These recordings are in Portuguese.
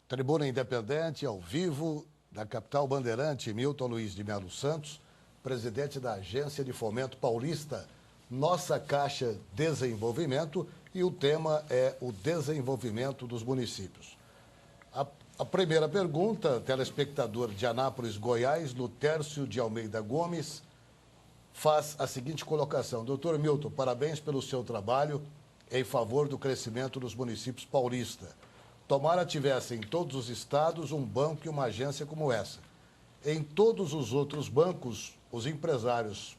Tribuna Independente, ao vivo, da capital bandeirante, Milton Luiz de Melo Santos, presidente da Agência de Fomento Paulista, Nossa Caixa Desenvolvimento, e o tema é o desenvolvimento dos municípios. A primeira pergunta, telespectador de Anápolis, Goiás, Lutércio de Almeida Gomes, faz a seguinte colocação. Doutor Milton, parabéns pelo seu trabalho em favor do crescimento dos municípios paulistas. Tomara tivesse em todos os estados um banco e uma agência como essa. Em todos os outros bancos, os empresários,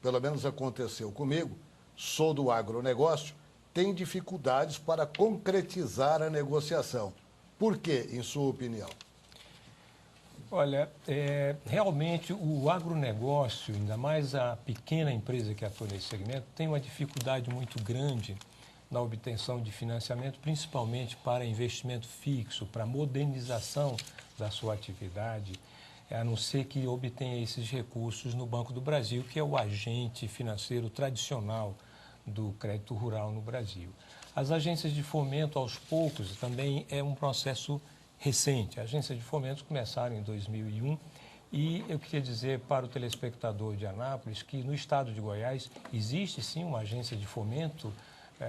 pelo menos aconteceu comigo, sou do agronegócio, têm dificuldades para concretizar a negociação. Por quê, em sua opinião? Olha, realmente o agronegócio, ainda mais a pequena empresa que atua nesse segmento, tem uma dificuldade muito grande na obtenção de financiamento, principalmente para investimento fixo, para modernização da sua atividade, a não ser que obtenha esses recursos no Banco do Brasil, que é o agente financeiro tradicional do crédito rural no Brasil. As agências de fomento, aos poucos, também é um processo recente. As agências de fomento começaram em 2001 e eu queria dizer para o telespectador de Anápolis que no estado de Goiás existe sim uma agência de fomento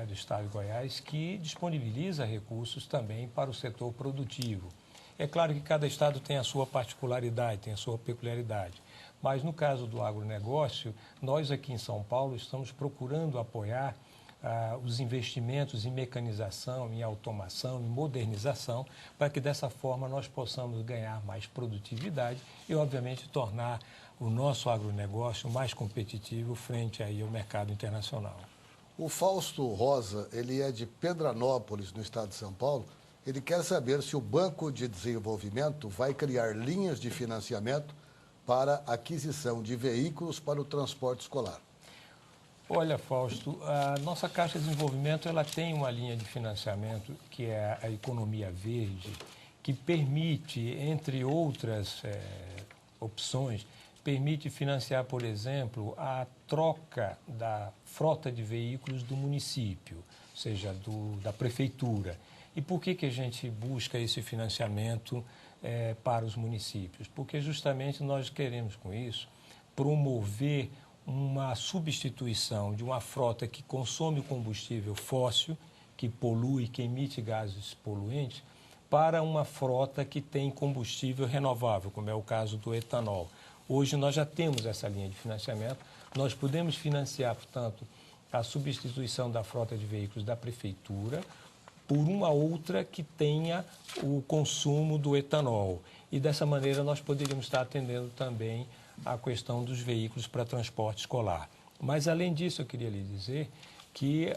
do estado de Goiás que disponibiliza recursos também para o setor produtivo. É claro que cada estado tem a sua particularidade, tem a sua peculiaridade, mas no caso do agronegócio, nós aqui em São Paulo estamos procurando apoiar os investimentos em mecanização, em automação, em modernização, para que dessa forma nós possamos ganhar mais produtividade e, obviamente, tornar o nosso agronegócio mais competitivo frente aí ao mercado internacional. O Fausto Rosa, ele é de Pedranópolis, no estado de São Paulo. Ele quer saber se o Banco de Desenvolvimento vai criar linhas de financiamento para aquisição de veículos para o transporte escolar. Olha, Fausto, a nossa Caixa de Desenvolvimento ela tem uma linha de financiamento que é a Economia Verde, que permite, entre outras opções, permite financiar, por exemplo, a troca da frota de veículos do município, ou seja, da prefeitura. E por que a gente busca esse financiamento para os municípios? Porque justamente nós queremos, com isso, promover uma substituição de uma frota que consome combustível fóssil, que polui, que emite gases poluentes, para uma frota que tem combustível renovável, como é o caso do etanol. Hoje nós já temos essa linha de financiamento, nós podemos financiar, portanto, a substituição da frota de veículos da prefeitura por uma outra que tenha o consumo do etanol. E dessa maneira nós poderíamos estar atendendo também a questão dos veículos para transporte escolar. Mas, além disso, eu queria lhe dizer que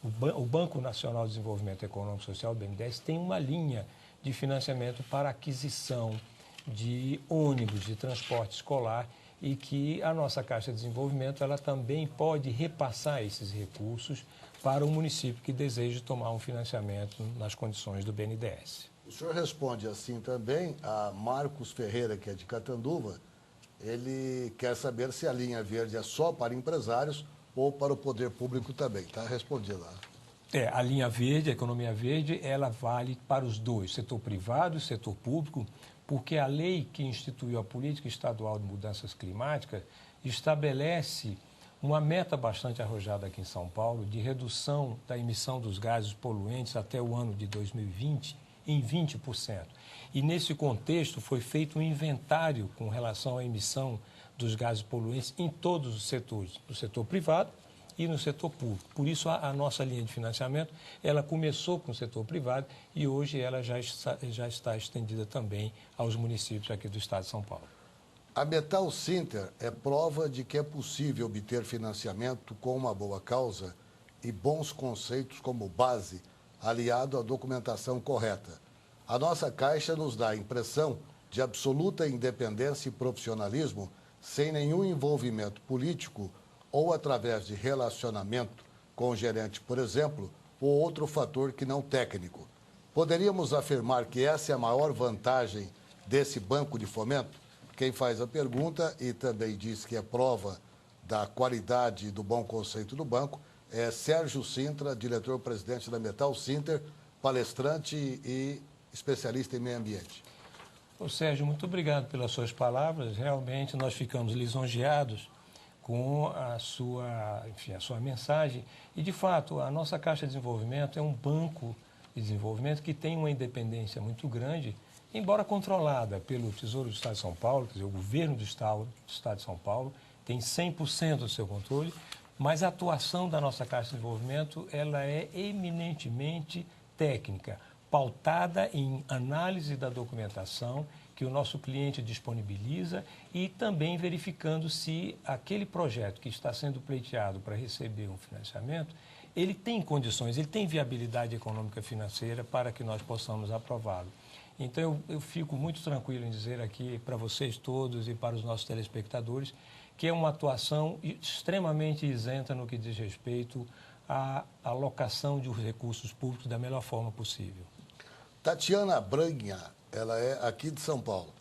o Banco Nacional de Desenvolvimento Econômico e Social, o BNDES, tem uma linha de financiamento para aquisição de ônibus de transporte escolar e que a nossa Caixa de Desenvolvimento ela também pode repassar esses recursos para o município que deseja tomar um financiamento nas condições do BNDES. O senhor responde assim também a Marcos Ferreira, que é de Catanduva. Ele quer saber se a linha verde é só para empresários ou para o poder público também. Está respondido lá. A linha verde, a economia verde, ela vale para os dois, setor privado e setor público, porque a lei que instituiu a Política Estadual de Mudanças Climáticas estabelece uma meta bastante arrojada aqui em São Paulo de redução da emissão dos gases poluentes até o ano de 2020 em 20%. E nesse contexto foi feito um inventário com relação à emissão dos gases poluentes em todos os setores, no setor privado e no setor público. Por isso a nossa linha de financiamento, ela começou com o setor privado e hoje ela já está estendida também aos municípios aqui do estado de São Paulo. A Metal Sinter é prova de que é possível obter financiamento com uma boa causa e bons conceitos como base, aliado à documentação correta. A nossa Caixa nos dá a impressão de absoluta independência e profissionalismo, sem nenhum envolvimento político ou através de relacionamento com o gerente, por exemplo, ou outro fator que não técnico. Poderíamos afirmar que essa é a maior vantagem desse banco de fomento? Quem faz a pergunta e também diz que é prova da qualidade e do bom conceito do banco é Sérgio Sintra, diretor-presidente da Metal Sinter, palestrante e especialista em meio ambiente. Ô Sérgio, muito obrigado pelas suas palavras. Realmente nós ficamos lisonjeados com a sua, enfim, a sua mensagem. E, de fato, a nossa Caixa de Desenvolvimento é um banco de desenvolvimento que tem uma independência muito grande, embora controlada pelo Tesouro do Estado de São Paulo, quer dizer, o governo do Estado de São Paulo tem 100% do seu controle, mas a atuação da nossa Caixa de Desenvolvimento ela é eminentemente técnica, pautada em análise da documentação que o nosso cliente disponibiliza e também verificando se aquele projeto que está sendo pleiteado para receber um financiamento, ele tem condições, ele tem viabilidade econômica financeira para que nós possamos aprová-lo. Então, eu fico muito tranquilo em dizer aqui para vocês todos e para os nossos telespectadores que é uma atuação extremamente isenta no que diz respeito à alocação de recursos públicos da melhor forma possível. Tatiana Branha, ela é aqui de São Paulo.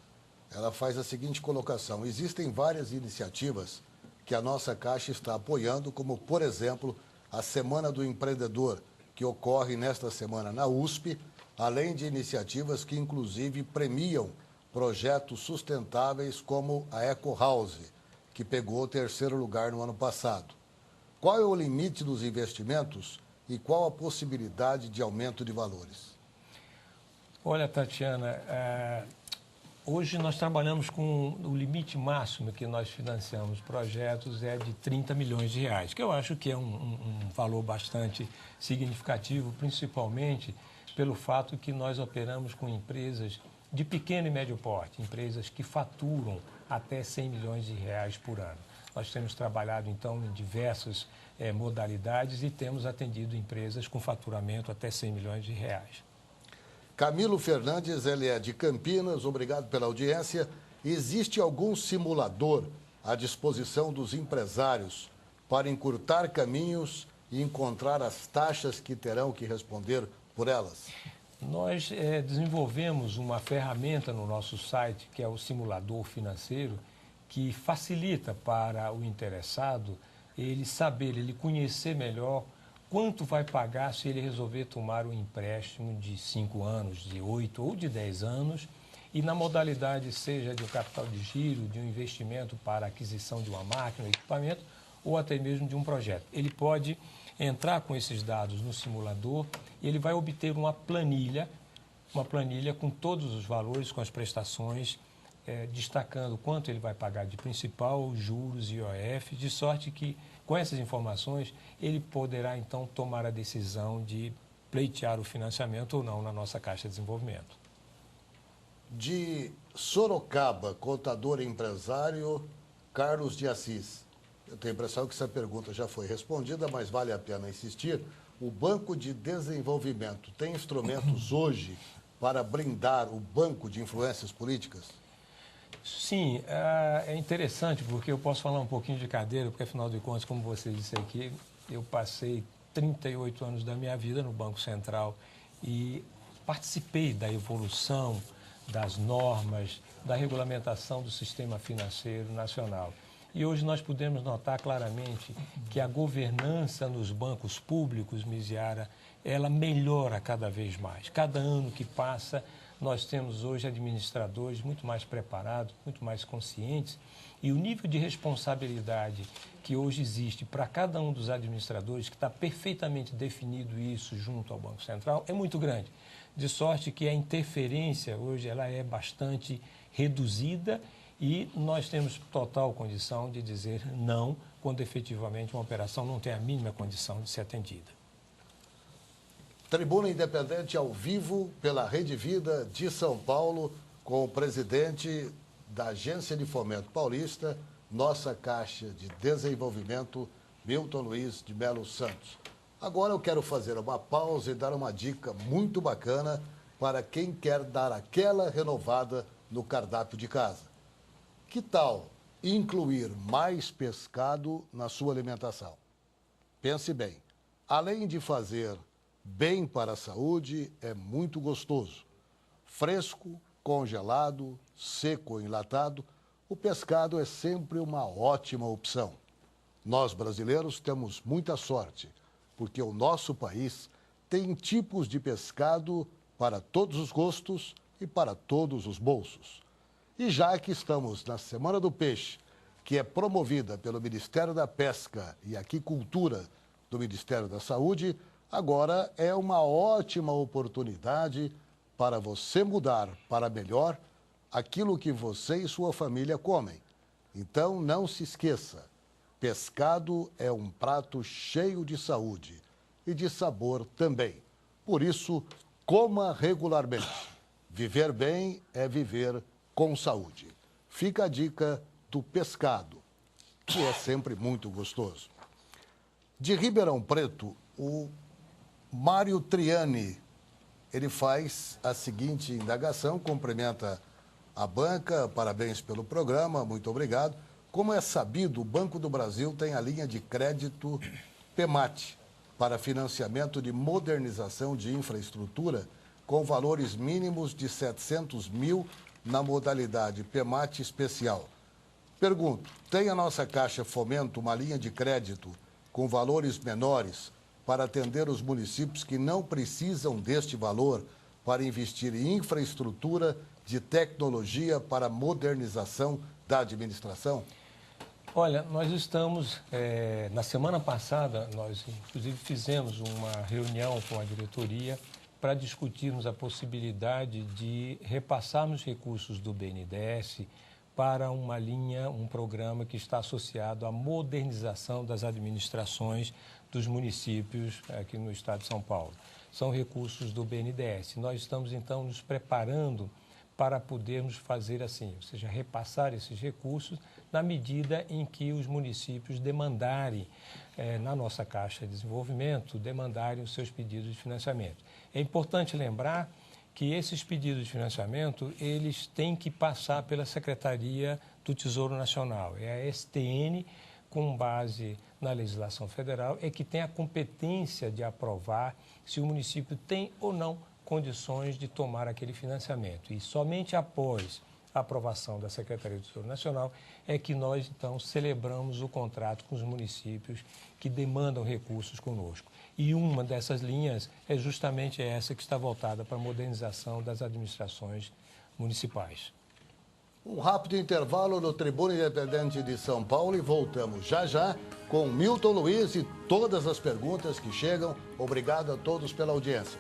Ela faz a seguinte colocação: existem várias iniciativas que a nossa Caixa está apoiando, como, por exemplo, a Semana do Empreendedor, que ocorre nesta semana na USP, além de iniciativas que, inclusive, premiam projetos sustentáveis como a Eco House, que pegou o 3º lugar no ano passado. Qual é o limite dos investimentos e qual a possibilidade de aumento de valores? Olha, Tatiana, hoje nós trabalhamos com o limite máximo que nós financiamos projetos é de 30 milhões de reais, que eu acho que é um valor bastante significativo, principalmente pelo fato que nós operamos com empresas de pequeno e médio porte, empresas que faturam até 100 milhões de reais por ano. Nós temos trabalhado, então, em diversas modalidades e temos atendido empresas com faturamento até 100 milhões de reais. Camilo Fernandes, ele é de Campinas, obrigado pela audiência. Existe algum simulador à disposição dos empresários para encurtar caminhos e encontrar as taxas que terão que responder por elas? Nós desenvolvemos uma ferramenta no nosso site, que é o simulador financeiro, que facilita para o interessado ele saber, ele conhecer melhor quanto vai pagar se ele resolver tomar um empréstimo de 5 anos, de 8 ou de 10 anos, e na modalidade seja de um capital de giro, de um investimento para aquisição de uma máquina, um equipamento, ou até mesmo de um projeto. Ele pode entrar com esses dados no simulador e ele vai obter uma planilha com todos os valores, com as prestações, destacando quanto ele vai pagar de principal, juros e IOF, de sorte que, com essas informações, ele poderá, então, tomar a decisão de pleitear o financiamento ou não na nossa Caixa de Desenvolvimento. De Sorocaba, contador e empresário, Carlos de Assis. Eu tenho a impressão que essa pergunta já foi respondida, mas vale a pena insistir. O Banco de Desenvolvimento tem instrumentos hoje para blindar o banco de influências políticas? Sim, é interessante porque eu posso falar um pouquinho de cadeira, porque afinal de contas, como você disse aqui, eu passei 38 anos da minha vida no Banco Central e participei da evolução das normas, da regulamentação do sistema financeiro nacional. E hoje nós podemos notar claramente que a governança nos bancos públicos, Miziara, ela melhora cada vez mais. Cada ano que passa, nós temos hoje administradores muito mais preparados, muito mais conscientes, e o nível de responsabilidade que hoje existe para cada um dos administradores, que está perfeitamente definido isso junto ao Banco Central, é muito grande. De sorte que a interferência hoje ela é bastante reduzida e nós temos total condição de dizer não quando efetivamente uma operação não tem a mínima condição de ser atendida. Tribuna Independente ao vivo pela Rede Vida de São Paulo, com o presidente da Agência de Fomento Paulista, nossa Caixa de Desenvolvimento, Milton Luiz de Melo Santos. Agora eu quero fazer uma pausa e dar uma dica muito bacana para quem quer dar aquela renovada no cardápio de casa. Que tal incluir mais pescado na sua alimentação? Pense bem, além de fazer bem para a saúde, é muito gostoso. Fresco, congelado, seco ou enlatado, o pescado é sempre uma ótima opção. Nós, brasileiros, temos muita sorte, porque o nosso país tem tipos de pescado para todos os gostos e para todos os bolsos. E já que estamos na Semana do Peixe, que é promovida pelo Ministério da Pesca e Aquicultura do Ministério da Saúde, agora é uma ótima oportunidade para você mudar para melhor aquilo que você e sua família comem. Então, não se esqueça, pescado é um prato cheio de saúde e de sabor também. Por isso, coma regularmente. Viver bem é viver com saúde. Fica a dica do pescado, que é sempre muito gostoso. De Ribeirão Preto, o Mário Triani, ele faz a seguinte indagação, cumprimenta a banca, parabéns pelo programa, muito obrigado. Como é sabido, o Banco do Brasil tem a linha de crédito PEMAT para financiamento de modernização de infraestrutura com valores mínimos de 700 mil na modalidade PEMAT especial. Pergunto, tem a nossa Caixa Fomento uma linha de crédito com valores menores para atender os municípios que não precisam deste valor para investir em infraestrutura de tecnologia para modernização da administração? Olha, nós estamos, na semana passada, nós inclusive fizemos uma reunião com a diretoria para discutirmos a possibilidade de repassarmos recursos do BNDES para uma linha, um programa que está associado à modernização das administrações dos municípios aqui no estado de São Paulo. São recursos do BNDES. Nós estamos, então, nos preparando para podermos fazer assim, ou seja, repassar esses recursos na medida em que os municípios demandarem, na nossa Caixa de Desenvolvimento, demandarem os seus pedidos de financiamento. É importante lembrar que esses pedidos de financiamento, eles têm que passar pela Secretaria do Tesouro Nacional. É a STN, com base na legislação federal, é que tem a competência de aprovar se o município tem ou não condições de tomar aquele financiamento. E somente após a aprovação da Secretaria do Tesouro Nacional é que nós, então, celebramos o contrato com os municípios que demandam recursos conosco. E uma dessas linhas é justamente essa que está voltada para a modernização das administrações municipais. Um rápido intervalo no Tribuna Independente de São Paulo e voltamos já já com Milton Luiz e todas as perguntas que chegam. Obrigado a todos pela audiência.